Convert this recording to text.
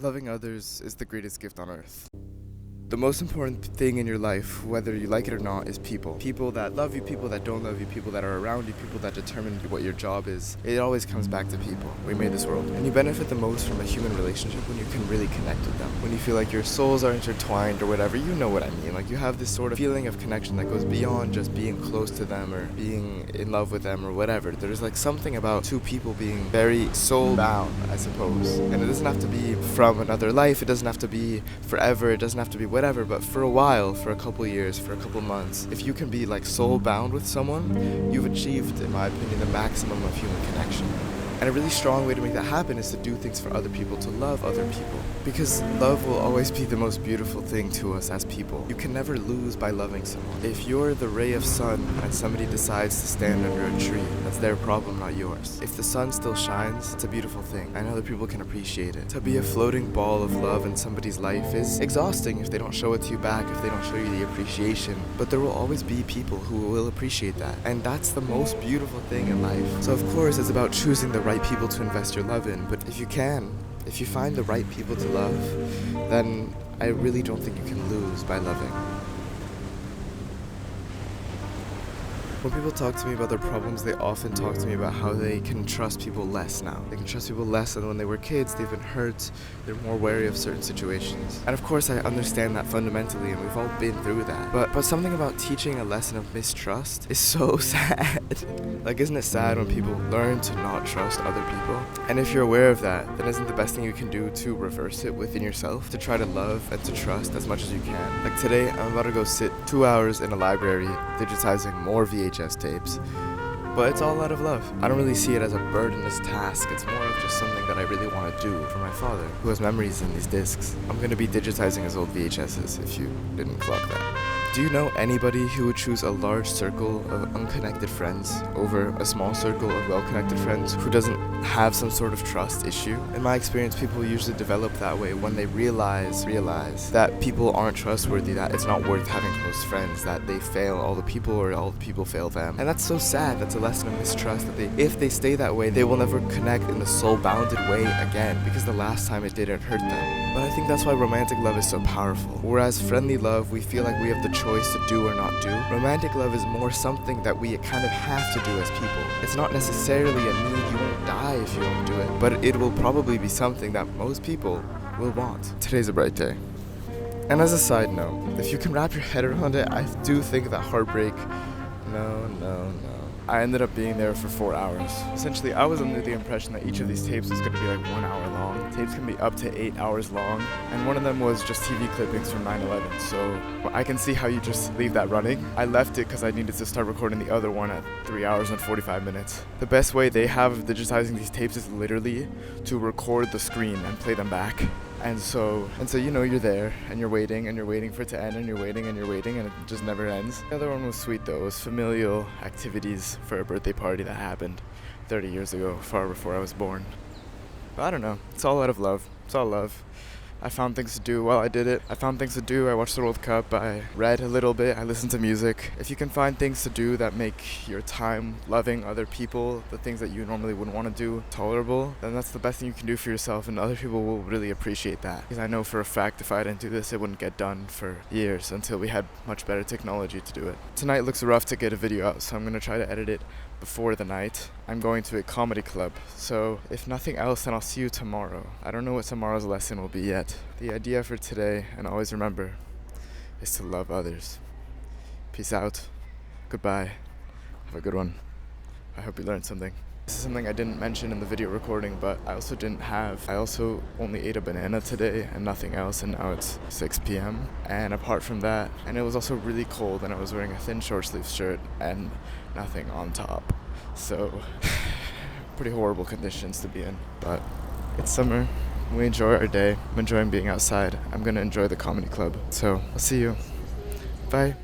Loving others is the greatest gift on earth. The most important thing in your life, whether you like it or not, is people. People that love you, people that don't love you, people that are around you, people that determine what your job is. It always comes back to people. We made this world. And you benefit the most from a human relationship when you can really connect with them. When you feel like your souls are intertwined or whatever, you know what I mean. Like you have this sort of feeling of connection that goes beyond just being close to them or being in love with them or whatever. There's like something about two people being very soul bound, I suppose. And it doesn't have to be from another life. It doesn't have to be forever. It doesn't have to be whatever, but for a while, for a couple years, for a couple months, if you can be like soul bound with someone, you've achieved, in my opinion, the maximum of human connection. And a really strong way to make that happen is to do things for other people, to love other people. Because love will always be the most beautiful thing to us as people. You can never lose by loving someone. If you're the ray of sun and somebody decides to stand under a tree, that's their problem, not yours. If the sun still shines, it's a beautiful thing, and other people can appreciate it. To be a floating ball of love in somebody's life is exhausting if they don't show it to you back, if they don't show you the appreciation. But there will always be people who will appreciate that. And that's the most beautiful thing in life. So of course, it's about choosing the right people to invest your love in, but if you find the right people to love, then I really don't think you can lose by loving. When people talk to me about their problems, they often talk to me about how they can trust people less now. They can trust people less than when they were kids. They've been hurt. They're more wary of certain situations. And of course, I understand that fundamentally, and we've all been through that. But something about teaching a lesson of mistrust is so sad. Like, isn't it sad when people learn to not trust other people? And if you're aware of that, then isn't the best thing you can do to reverse it within yourself? To try to love and to trust as much as you can? Like today, I'm about to go sit 2 hours in a library digitizing more VHS tapes, but it's all out of love. I don't really see it as a burdenous task. It's more of just something that I really want to do for my father, who has memories in these discs. I'm going to be digitizing his old VHSs, if you didn't clock that. Do you know anybody who would choose a large circle of unconnected friends over a small circle of well-connected friends who doesn't have some sort of trust issue? In my experience, people usually develop that way when they realize that people aren't trustworthy, that it's not worth having close friends, that they fail all the people or all the people fail them. And that's so sad. That's a lesson of mistrust, that if they stay that way, they will never connect in the soul-bounded way again, because the last time it didn't hurt them. But I think that's why romantic love is so powerful. Whereas friendly love, we feel like we have the choice to do or not do. Romantic love is more something that we kind of have to do as people. It's not necessarily a need. You won't die if you don't do it, but it will probably be something that most people will want. Today's a bright day. And as a side note, if you can wrap your head around it, I do think that heartbreak, no. I ended up being there for 4 hours. Essentially, I was under the impression that each of these tapes was going to be like 1 hour long. Tapes can be up to 8 hours long, and one of them was just TV clippings from 9/11, so I can see how you just leave that running. I left it because I needed to start recording the other one at 3 hours and 45 minutes. The best way they have of digitizing these tapes is literally to record the screen and play them back. And so you know you're there and you're waiting for it to end and you're waiting and it just never ends. The other one was sweet though. It was familial activities for a birthday party that happened 30 years ago, far before I was born. But I don't know. It's all out of love. It's all love. I found things to do while I did it. I watched the World Cup. I read a little bit. I listened to music. If you can find things to do that make your time loving other people, the things that you normally wouldn't want to do, tolerable, then that's the best thing you can do for yourself, and other people will really appreciate that. Because I know for a fact if I didn't do this, it wouldn't get done for years until we had much better technology to do it. Tonight looks rough to get a video out, so I'm going to try to edit it before the night. I'm going to a comedy club, so if nothing else, then I'll see you tomorrow. I don't know what tomorrow's lesson will be yet. The idea for today, and always remember, is to love others. Peace out. Goodbye. Have a good one. I hope you learned something. This is something I didn't mention in the video recording, but I also only ate a banana today and nothing else, and now it's 6 p.m. And apart from that, and it was also really cold, and I was wearing a thin short sleeve shirt and nothing on top. So, pretty horrible conditions to be in. But it's summer. We enjoy our day. I'm enjoying being outside. I'm gonna enjoy the comedy club. So, I'll see you. Bye.